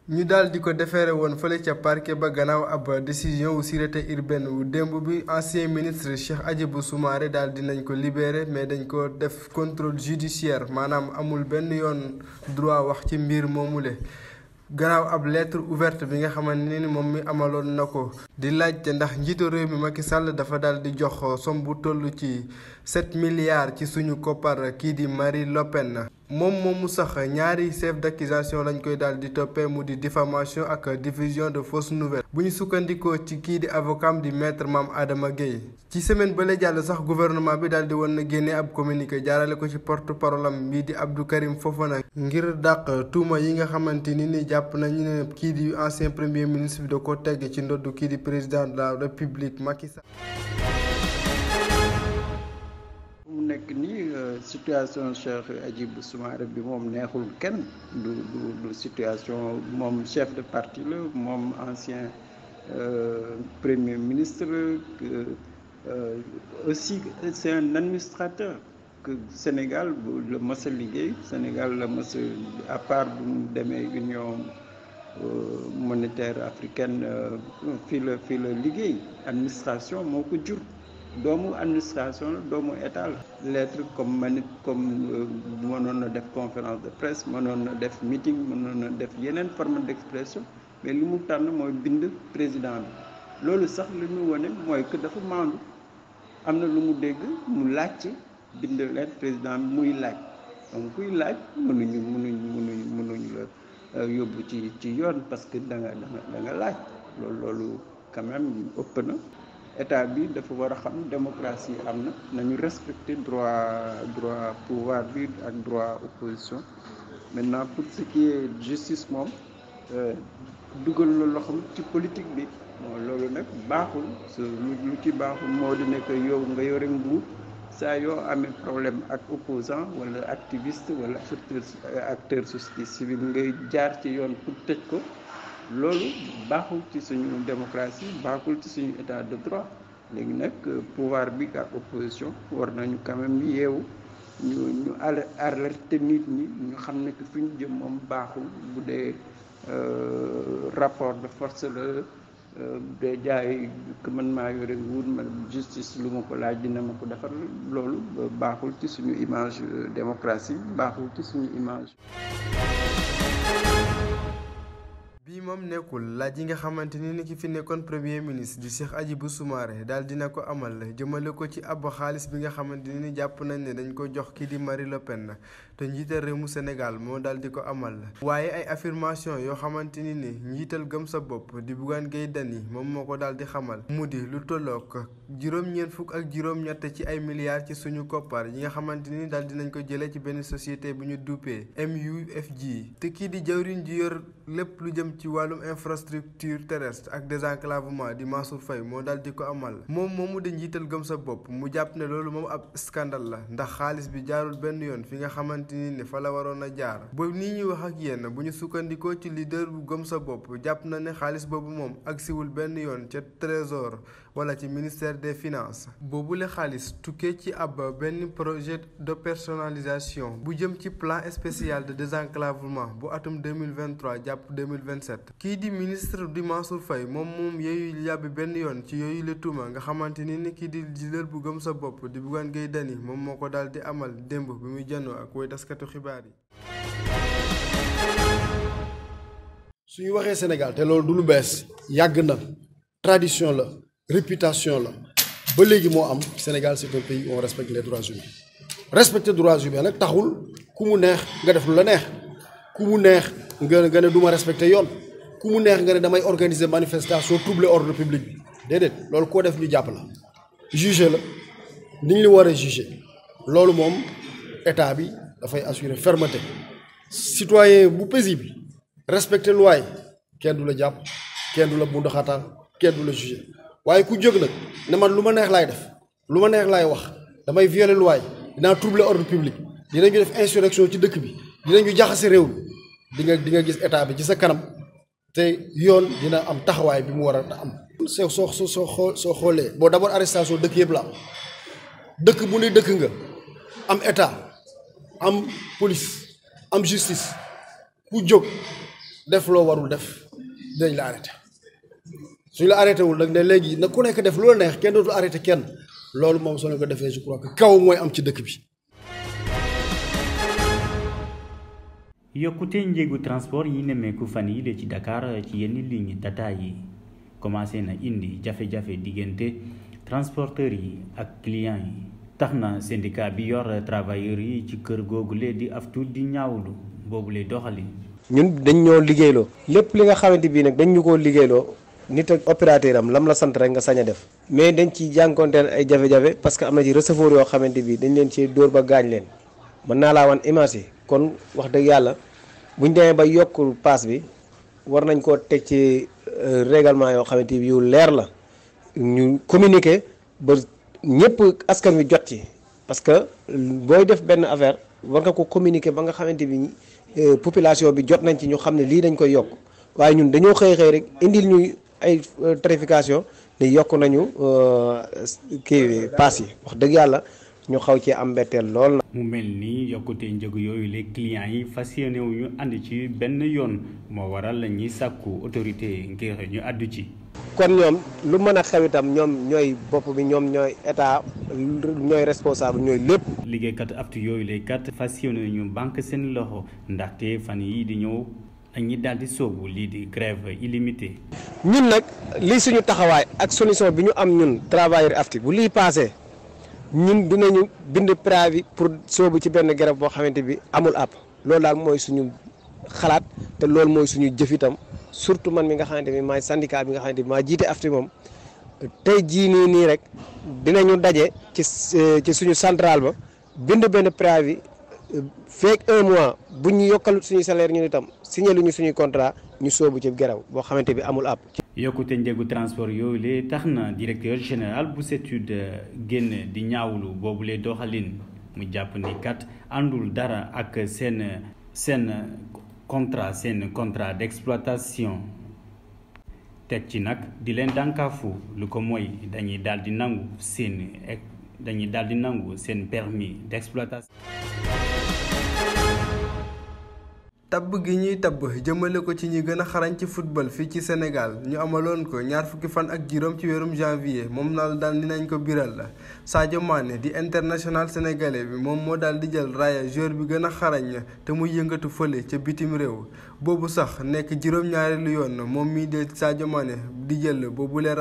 ñu daal di ko defeere woon fële ca parquet ba gannaaw ab décision wu sûreté urbaine wu démb bi ancien ministre Cheikh Hadjibou Soumaré daal dinañ ko libéré mais dañ ko def contrôle judiciaire maanaam amul benn yoon droit wax ci mbir moomule gannaaw ab lettre ouverte bi nga xamante ni moom mi amaloon na ko di laajte ndax njiitu réew mi Macky Sall dafa daal di jox somme bu toll ci 7 milliards ci suñu koppar kii di Marine Le Pen moomu sax ñaari chef d'accusation lañ koy daal di toppee mu di diffamation ak diffusion de fausses nouvelles bu ñu sukkandikoo ci kii di avocat di maître Mame Adama Gueye ci semaine ba la jàll sax gouvernement bi daal di woon na génne ab communiqué jaarale ko ci porte-parole am bii di Abdou Karim Fofana ngir dàq tuuma yi nga xamante ni jàpp nañu ne kii di ancien premier ministre bi da ko tegg ci ndoddu kii di président de la république Macky Sall. mu nekk nii situation Cheikh Hadjibou Soumaré bi moom neexul kenn du situation moom chef de parti la moom ancien premier ministre aussi c'est un administrateur que Sénégal la mës a liggéey Sénégal la mës a à part bu mu demee Union monétaire africaine fii la liggéey administration moo ko jur doomu administration la doomu état la lettre comme mënoon na def conférence de presse mënoon na def meeting mënoon na def yeneen forme d'expression mais li mu tànn mooy bind président bi loolu sax li mu wane mooy que dafa maandu am na lu mu dégg mu laaj bind lettre président bi muy laaj donc kuy laaj mënuñu la yóbbu ci yoon parce que da nga laaj loolu quand même ëpp na état bi dafa war a xam démocratie am na nañu respecter droit pouvoir bi ak droit opposition maintenant pour ce qui est justice moom dugal la loxoom ci politique bi bon loolu nag baaxul lu ci baaxul moo di nekk yow nga yore nguur saa yoo amee problème ak opposant wala activiste wala acteur société civile ngay jaar ci yoon pour tëj ko loolu baaxul ci suñu démocratie baaxul ci suñu état de droit léegi nag pouvoir bi ak opposition war nañu quand même yeewu ñu alerter nit ñi ñu xam ne que fi ñu jëm moom baaxul bu dee rapport de force la de jaay que man maa yore nguur ma justice lu ma ko laaj dina ma ko defar loolu baaxul ci suñu image démocratie baaxul ci suñu image. bii moom nekkul laaj yi nga xamante ni ki fi nekkoon premier ministre di Cheikh Hadjibou Soumaré daal dina ko amal jëmale ko ci ab xaalis bi nga xamante ni jàpp nañ ne dañ ko jox kii di Marine Le Pen te njiital réew mu Sénégal moo daal di ko amal waaye ay affirmation yoo xamante ni njiital gëm sa bopp di Bougane Gueye Dany moom moo ko daal di xamal mu di lu tollook juróom-ñeent fukk ak juróom-ñett ci ay milliards ci suñu koppar yi nga xamante ni daal dinañ ko jëlee ci benn société bu ñu duppee MUFG te kii di jawriñ ji yor lépp lu jëm ci wàllum infrastructure terrestre ak désenclavement di Mansour Faye moo daal di ko amal moom moomu di njiital gëm sa bopp mu jàpp ne loolu moom ab scandale la ndax xaalis bi jaarul benn yoon fi nga xamante ni fa la waroon a jaar ba nii ñuy wax ak yéen bu ñu sukkandikoo ci leader bu gëm sa bopp jàpp na ne xaalis boobu moom agsiwul benn yoon ca trésor wala ci ministère des finances boobule xaalis tukkee ci ab benn projet de personnalisation bu jëm ci plan spécial de désenclavement bu atum 2023 jàpp 2027 kii di ministre di Mansour Faye moom yooyu yàbbi benn yoon ci yooyu la tuuma nga xamante ni kii di leader bu gëm sa bopp di Bougane Gueye Dany moom moo ko daal di amal démb bi muy jànnoo ak way taskatu xibaar yi. suñu waxee Sénégal te loolu du lu bees yàgg na tradition la réputation la ba léegi moo am Sénégal c'est un pays où on respecte les droits humains respecter droits humains nag taxul ku mu neex nga def lu la neex ku mu neex nga ne du ma respecter yoon ku mu neex nga ne damay organiser manifestation troubler ordre public bi déedéet loolu koo def ñu jàpp la juger la ni ñu la war a juger loolu moom état bi dafay assurer fermeté citoyen bu paisible respecter loi yi kenn du la jàpp kenn du la bunduxatal kenn du la juger waaye ku jóg nag ne man lu ma neex laay def lu ma neex laay wax damay violer loi yi dinaa troubler ordre public dinañu def insurrection ci dëkk bi dinañu jaxase réew mi di nga gis état bi ci sa kanam te yoon dina am taxawaay bi mu war a am. soo xoolee bon d'abord arrestation dëkk yëpp la am dëkk bu ne dëkk nga am état am police am justice ku jóg def loo warul def dinañ la arrêté suñ la arrêté wul nag ne léegi na ku nekk def lu la neex kenn dootul arrêté kenn loolu moom soo leen ko defee je crois que kaw mooy am ci dëkk bi. yokkute njëgu transport yi nemmeeku fan yi la ci Dakar ci yenn ligne Tata yi commencé na indi jafe-jafe diggante transporteurs yi ak clients yi tax na syndicat bi yor travailleurs yi ci kër googule di aftu di ñaawlu boobule doxalin. ñun dañ ñoo liggéeyloo lépp li nga xamante bii nag dañ ñu koo liggéeyloo nit ak opérateur am lam la sant rek nga sañ a def mais dañ ci jànkonteel ay jafe-jafe parce que am na ci receveur yoo xamante bii dañ leen ci dóor ba gaañ leen mën naa laa wan image yi kon wax dëgg yàlla buñ demee ba yokkul paas bi war nañ koo teg ci règlement yoo xamante bi yu leer la ñu communiquer ba ñëpp askan wi jot ci parce que booy def benn affaire war nga ko communiquer ba nga xamante bi population bi jot nañ ci ñu xam ne lii dañ koy yokk waaye ñun dañoo xëy rek indil ñuy ay tarification ne yokk nañu kii paas yi wax dëgg yàlla ñu xaw ci am mbetteel lool na. mu mel ni yokkute njëg yooyu les clients yi fas yéene wu ñu ànd ci benn yoon moo waral la ñuy sàkku autorité ngir ñu àddu ci. kon ñoom lu mën a xew itam ñoom ñooy bopp bi ñoom ñooy état ñooy responsable ñooy lépp. liggéeykat aftu yooyu les kat fas yéene ñu banque seen loxo ndaxte fan yii di ñëw dañuy daal di soobu lii di grève illimitée. ñun nag lii suñu taxawaay ak solution bi ñu am ñun travailleur aftu bu lii passé ñun dinañu bind préavis pour soobu ci benn grève boo xamante bi amul àpp loolu daal mooy suñu xalaat te loolu mooy suñu jëf itam. surtout man mi nga xamante ni maay syndicat bi nga xamante ni maa jiite afti moom tey jii nii rek dinañu daje ci suñu centrale ba bind benn préavis feek 1 mois bu ñu yokkalut suñu salaire ñun itam signé lu ñu suñuy contrat ñu soobu ci geraw boo xamante bi amul àpp. yokkute njëgu transport yooyu lee tax na directeur général bu SETUD génn di ñaawlu boobule doxalin mu jàpp ni kat àndul dara ak seen contrat d'exploitation teg ci nag di leen dànkaafu lu ko mooy dañuy daal di nangu seen permis d'exploitation. tabb gi ñuy tabb jëmale ko ci ñi gën a xarañ ci football fii ci Sénégal ñu amaloon ko ñaar fukki fan ak juróom ci weerum janvier moom naal daal dinañ ko biral la Sadio Mané di international sénégalais bi moom moo daal di jël raaya joueur bi gën a xarañ te muy yëngatu fële ca bitim réew boobu sax nekk juróom-ñaareelu yoon moom mii de Sadio Mané di jël boobule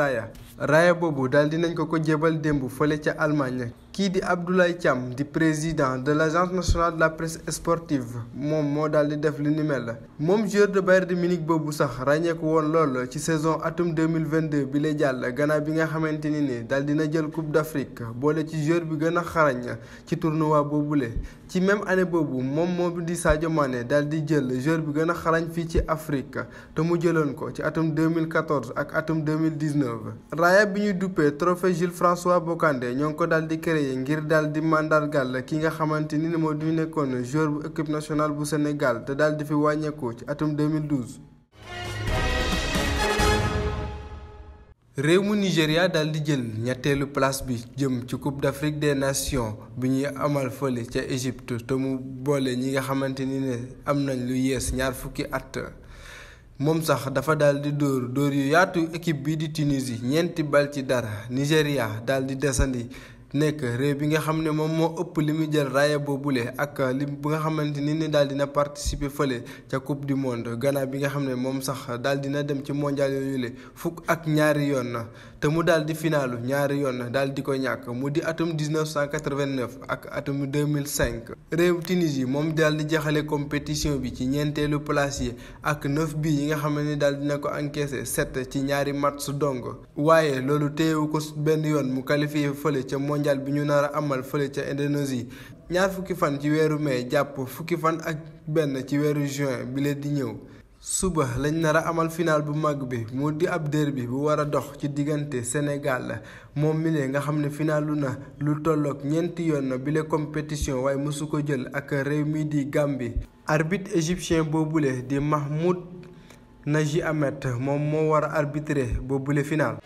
raaya boobu daal dinañ ko jébal démb fële ca Allemagne. kii di Abdoulaye Thiam di président de l'agence nationale de la presse sportive moom moo daal di def li ni mel moom joueur de Bayern de Munich boobu sax ràññeeku woon lool ci saison atum 2022 bi la jàll gannaaw bi nga xamante ni daal dina jël coupe d'Afrique boole ci joueur bi gën a xarañ ci tournoi boobule ci même année boobu moom di Sadio Mané daal di jël joueur bi gën a xarañ fii ci Afrique te mu jëloon ko ci atum 2014 ak atum 2019 raaya bi ñu duppee trophée Jules François Bocandé ñoo ngi ko daal di créé ngir daal di mandargal ki nga xamante ni moo di nekkoon joueur bu équipe nationale bu Sénégal te daal di fi wàññeeku ci atum 2012. réew mu Nigéria daal di jël ñetteelu place bi jëm ci Coupe d'Afrique des Nations bi ñuy amal fële ca Égypte te mu boole ñi nga xamante ni ne am nañ lu yees ñaar fukki at. moom sax dafa daal di dóor yu yaatu équipe bi di Tunisie 4-0 Nigéria daal di desandi. nekk réew bi nga xam ne moom moo ëpp li muy jël raaya boobule ak li bi nga xamante ni daal dina participer fële ca coupe du monde Ghana bi nga xam ne moom sax daal dina dem ci mondial yooyu fukk ak ñaari yoon na te mu daal di finaalu ñaari yoon daal di ko ñàkk mu di atum 1989 ak atum 2005 réew Tunisie moom daal di jaxale compétition bi ci ñeenteelu place yi ak 9 bi yi nga xam ne daal dina ko encaissé 7 ci ñaari match dong waaye loolu téyewu ko benn yoon mu qualifié fële ca mondial bi ñu nar a amal fële ca Indonésie ñaar fukki fan ci weeru mai jàpp fukki fan ak benn ci weeru juin bi leen di ñëw suba lañ nar a amal final bu mag bi mu di ab derby bu war a dox ci diggante Sénégal moom mi lee nga xam ne finalu na lu tolloog ñeenti yoon bile compétition waaye mësu ko jël ak réew mi di Gambie arbitre égyptien boobule di Mahmoud Naji Ahmed moom moo war a arbitrer boobule final